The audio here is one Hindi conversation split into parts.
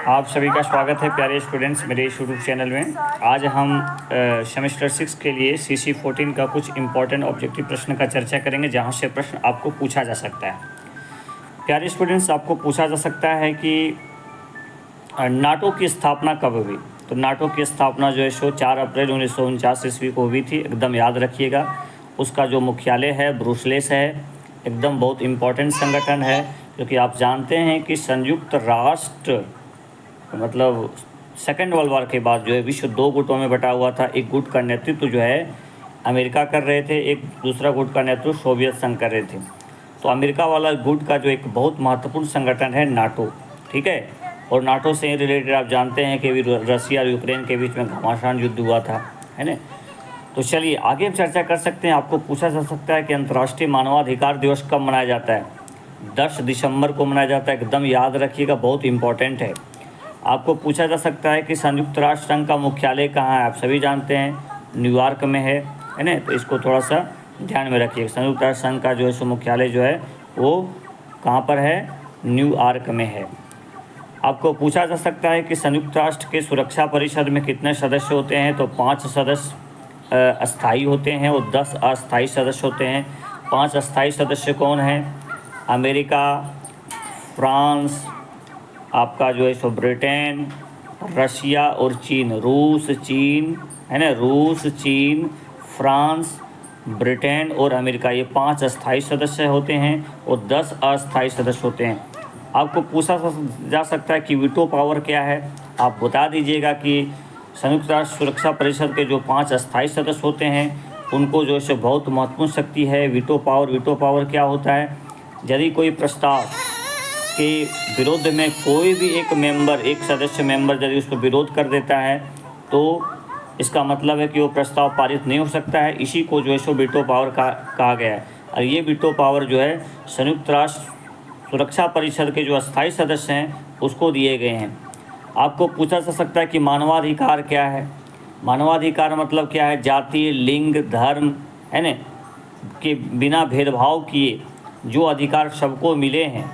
आप सभी का स्वागत है प्यारे स्टूडेंट्स मेरे इस यूट्यूब चैनल में। आज हम सेमेस्टर 6 के लिए CC14 का कुछ इम्पोर्टेंट ऑब्जेक्टिव प्रश्न का चर्चा करेंगे, जहां से प्रश्न आपको पूछा जा सकता है। प्यारे स्टूडेंट्स, आपको पूछा जा सकता है कि नाटो की स्थापना कब हुई। तो नाटो की स्थापना जो है सो 4 अप्रैल 1949 ईस्वी को हुई थी, एकदम याद रखिएगा। उसका जो मुख्यालय है ब्रुसेल्स है, एकदम बहुत इम्पोर्टेंट संगठन है, क्योंकि आप जानते हैं कि संयुक्त राष्ट्र मतलब सेकेंड वर्ल्ड वॉर के बाद जो है विश्व 2 गुटों में बटा हुआ था। एक गुट का नेतृत्व जो है अमेरिका कर रहे थे, एक दूसरा गुट का नेतृत्व सोवियत संघ कर रहे थे। तो अमेरिका वाला गुट का जो एक बहुत महत्वपूर्ण संगठन है नाटो, ठीक है। और नाटो से रिलेटेड आप जानते हैं कि रसिया और यूक्रेन के बीच में घमासान युद्ध हुआ था, है ना। तो चलिए आगे हम चर्चा कर सकते हैं। आपको पूछा जा सकता है कि अंतर्राष्ट्रीय मानवाधिकार दिवस कब मनाया जाता है। 10 दिसंबर को मनाया जाता है, एकदम याद रखिएगा, बहुत इंपॉर्टेंट है। आपको पूछा जा सकता है कि संयुक्त राष्ट्र संघ का मुख्यालय कहाँ है। आप सभी जानते हैं न्यूयॉर्क में है ना। तो इसको थोड़ा सा ध्यान में रखिए। संयुक्त राष्ट्र संघ का जो है सो मुख्यालय जो है वो कहाँ पर है, न्यूयॉर्क में है। आपको पूछा जा सकता है कि संयुक्त राष्ट्र के सुरक्षा परिषद में कितने सदस्य होते हैं। तो 5 सदस्य अस्थाई होते हैं और 10 अस्थाई सदस्य होते हैं। 5 अस्थाई सदस्य कौन हैं? अमेरिका, फ्रांस, आपका जो है सो ब्रिटेन, रशिया और चीन। रूस, चीन, है ना, रूस, चीन, फ्रांस, ब्रिटेन और अमेरिका, ये 5 अस्थाई सदस्य होते हैं और 10 अस्थाई सदस्य होते हैं। आपको पूछा जा सकता है कि वीटो पावर क्या है। आप बता दीजिएगा कि संयुक्त राष्ट्र सुरक्षा परिषद के जो 5 अस्थाई सदस्य होते हैं उनको जो है बहुत महत्वपूर्ण शक्ति है वीटो पावर। वीटो पावर क्या होता है? यदि कोई प्रस्ताव के विरोध में कोई भी एक सदस्य मेंबर यदि उसको विरोध कर देता है तो इसका मतलब है कि वो प्रस्ताव पारित नहीं हो सकता है। इसी को जो है सो वीटो पावर कहा गया है। और ये वीटो पावर जो है संयुक्त राष्ट्र सुरक्षा परिषद के जो अस्थाई सदस्य हैं उसको दिए गए हैं। आपको पूछा जा सकता है कि मानवाधिकार क्या है। मानवाधिकार मतलब क्या है? जाति, लिंग, धर्म, है ना, के बिना भेदभाव किए जो अधिकार सबको मिले हैं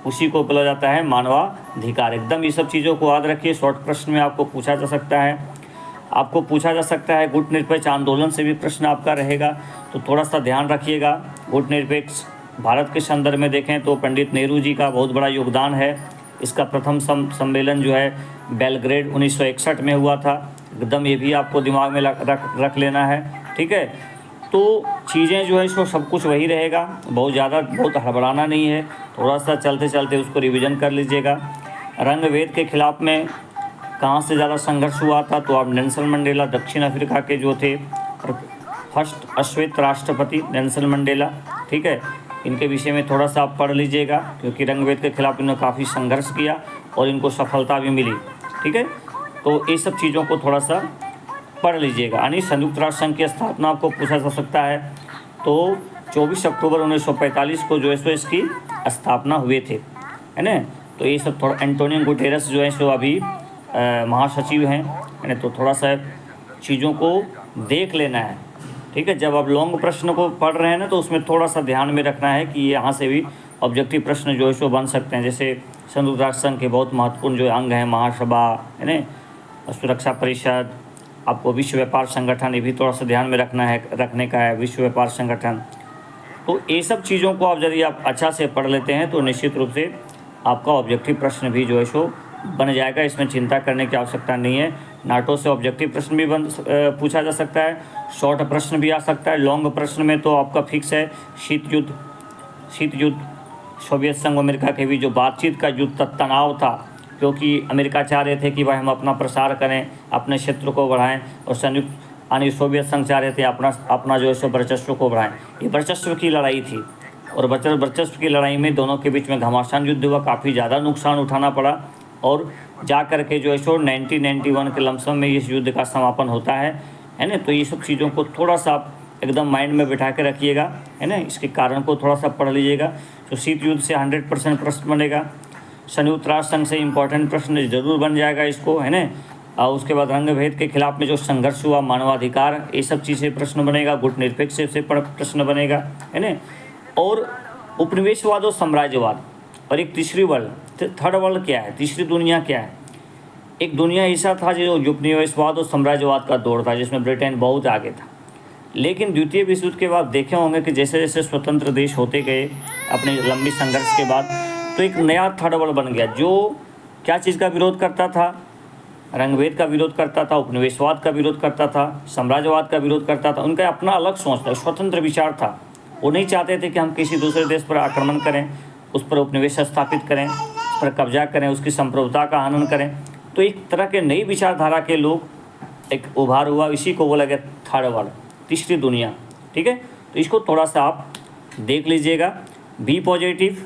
उसी को बोला जाता है मानवाधिकार। एकदम ये सब चीज़ों को याद रखिए। शॉर्ट प्रश्न में आपको पूछा जा सकता है। आपको पूछा जा सकता है गुटनिरपेक्ष आंदोलन से भी प्रश्न आपका रहेगा, तो थोड़ा सा ध्यान रखिएगा। गुटनिरपेक्ष भारत के संदर्भ में देखें तो पंडित नेहरू जी का बहुत बड़ा योगदान है। इसका प्रथम सम्मेलन जो है बेलग्रेड 1961 में हुआ था। एकदम ये भी आपको दिमाग में रख लेना है, ठीक है। तो चीज़ें जो है इसको सब कुछ वही रहेगा, बहुत हड़बड़ाना नहीं है। थोड़ा सा चलते चलते उसको रिवीजन कर लीजिएगा। रंग भेद के खिलाफ में कहाँ से ज़्यादा संघर्ष हुआ था? तो आप नेल्सन मंडेला, दक्षिण अफ्रीका के जो थे फर्स्ट अश्वेत राष्ट्रपति नेल्सन मंडेला, ठीक है, इनके विषय में थोड़ा सा आप पढ़ लीजिएगा, क्योंकि रंग भेद के खिलाफ इन्होंने काफ़ी संघर्ष किया और इनको सफलता भी मिली, ठीक है। तो ये सब चीज़ों को थोड़ा सा पढ़ लीजिएगा। यानी संयुक्त राष्ट्र संघ की स्थापना आपको पूछा जा सकता है। तो 24 अक्टूबर 1945 को जो है सो इसकी स्थापना हुए थे, है ना। तो ये सब थोड़ा एंटोनियो गुटेरेस जो है सो अभी महासचिव हैं, है ना। तो थोड़ा सा चीज़ों को देख लेना है, ठीक है। जब आप लॉन्ग प्रश्न को पढ़ रहे हैं ना तो उसमें थोड़ा सा ध्यान में रखना है कि यहाँ से भी ऑब्जेक्टिव प्रश्न जो है सो बन सकते हैं। जैसे संयुक्त राष्ट्र संघ के बहुत महत्वपूर्ण जो अंग हैं, महासभा, है ना, सुरक्षा परिषद, आपको विश्व व्यापार संगठन, ये भी थोड़ा सा ध्यान में रखने का है, विश्व व्यापार संगठन। तो ये सब चीज़ों को आप यदि आप अच्छा से पढ़ लेते हैं तो निश्चित रूप से आपका ऑब्जेक्टिव प्रश्न भी जो है सो बन जाएगा। इसमें चिंता करने की आवश्यकता नहीं है। नाटो से ऑब्जेक्टिव प्रश्न भी पूछा जा सकता है, शॉर्ट प्रश्न भी आ सकता है। लॉन्ग प्रश्न में तो आपका फिक्स है शीत युद्ध, सोवियत संघ अमेरिका के बीच जो बातचीत का युद्ध तनाव था, क्योंकि अमेरिका चाह रहे थे कि भाई हम अपना प्रसार करें, अपने क्षेत्र को बढ़ाएं, और यानी सोवियत संघ चाह रहे थे अपना जो है सो वर्चस्व को बढ़ाएं। ये वर्चस्व की लड़ाई थी और वर्चस्व की लड़ाई में दोनों के बीच में घमासान युद्ध हुआ, काफ़ी ज़्यादा नुकसान उठाना पड़ा और जा कर के जो है सो 1991 के लमसम में इस युद्ध का समापन होता है ना। तो ये सब चीज़ों को थोड़ा सा आप एकदम माइंड में बिठा के रखिएगा, है ना। इसके कारण को थोड़ा सा पढ़ लीजिएगा। तो शीत युद्ध से 100% प्रश्न बनेगा। संयुक्त राष्ट्र संघ से इम्पोर्टेंट प्रश्न जरूर बन जाएगा इसको, है ना। और उसके बाद रंग भेद के खिलाफ में जो संघर्ष हुआ, मानवाधिकार, ये सब चीज़ें प्रश्न बनेगा। गुटनिरपेक्ष से प्रश्न बनेगा, है ना। और उपनिवेशवाद और साम्राज्यवाद, और एक तीसरी वर्ग थर्ड वर्ल्ड क्या है, तीसरी दुनिया क्या है? एक दुनिया ऐसा था जो उपनिवेशवाद और साम्राज्यवाद का दौर था, जिसमें ब्रिटेन बहुत आगे था। लेकिन द्वितीय विश्व युद्ध के बाद देखे होंगे कि जैसे जैसे स्वतंत्र देश होते गए अपने लंबी संघर्ष के बाद, तो एक नया थर्ड वर्ल्ड बन गया जो क्या चीज़ का विरोध करता था? रंगभेद का विरोध करता था, उपनिवेशवाद का विरोध करता था, साम्राज्यवाद का विरोध करता था। उनका अपना अलग सोच था, स्वतंत्र विचार था। वो नहीं चाहते थे कि हम किसी दूसरे देश पर आक्रमण करें, उस पर उपनिवेश स्थापित करें, उस पर कब्जा करें, उसकी संप्रभुता का हनन करें। तो एक तरह के नई विचारधारा के लोग एक उभार हुआ, इसी को बोला गया थर्ड वर्ल्ड, तीसरी दुनिया। ठीक है, तो इसको थोड़ा सा आप देख लीजिएगा। बी पॉजिटिव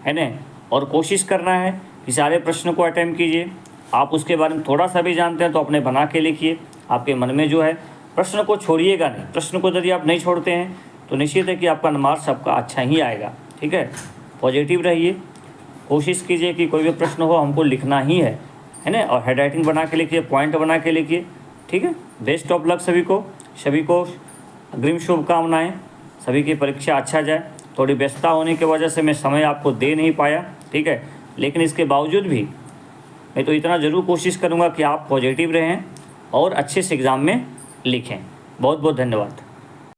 है ना, और कोशिश करना है कि सारे प्रश्न को अटेम्प्ट कीजिए। आप उसके बारे में थोड़ा सा भी जानते हैं तो अपने बना के लिखिए। आपके मन में जो है प्रश्न को छोड़िएगा नहीं। प्रश्न को यदि आप नहीं छोड़ते हैं तो निश्चित है कि आपका मार्क्स आपका अच्छा ही आएगा। ठीक है, पॉजिटिव रहिए, कोशिश कीजिए कि कोई भी प्रश्न हो हमको लिखना ही है ना, और हेड राइटिंग बना के लिखिए, पॉइंट बना के लिखिए। ठीक है, बेस्ट ऑफ लक सभी को अग्रिम शुभकामनाएं। सभी की परीक्षा अच्छा जाए। थोड़ी व्यस्तता होने की वजह से मैं समय आपको दे नहीं पाया, ठीक है, लेकिन इसके बावजूद भी मैं तो इतना ज़रूर कोशिश करूँगा कि आप पॉजिटिव रहें और अच्छे से एग्ज़ाम में लिखें। बहुत बहुत धन्यवाद।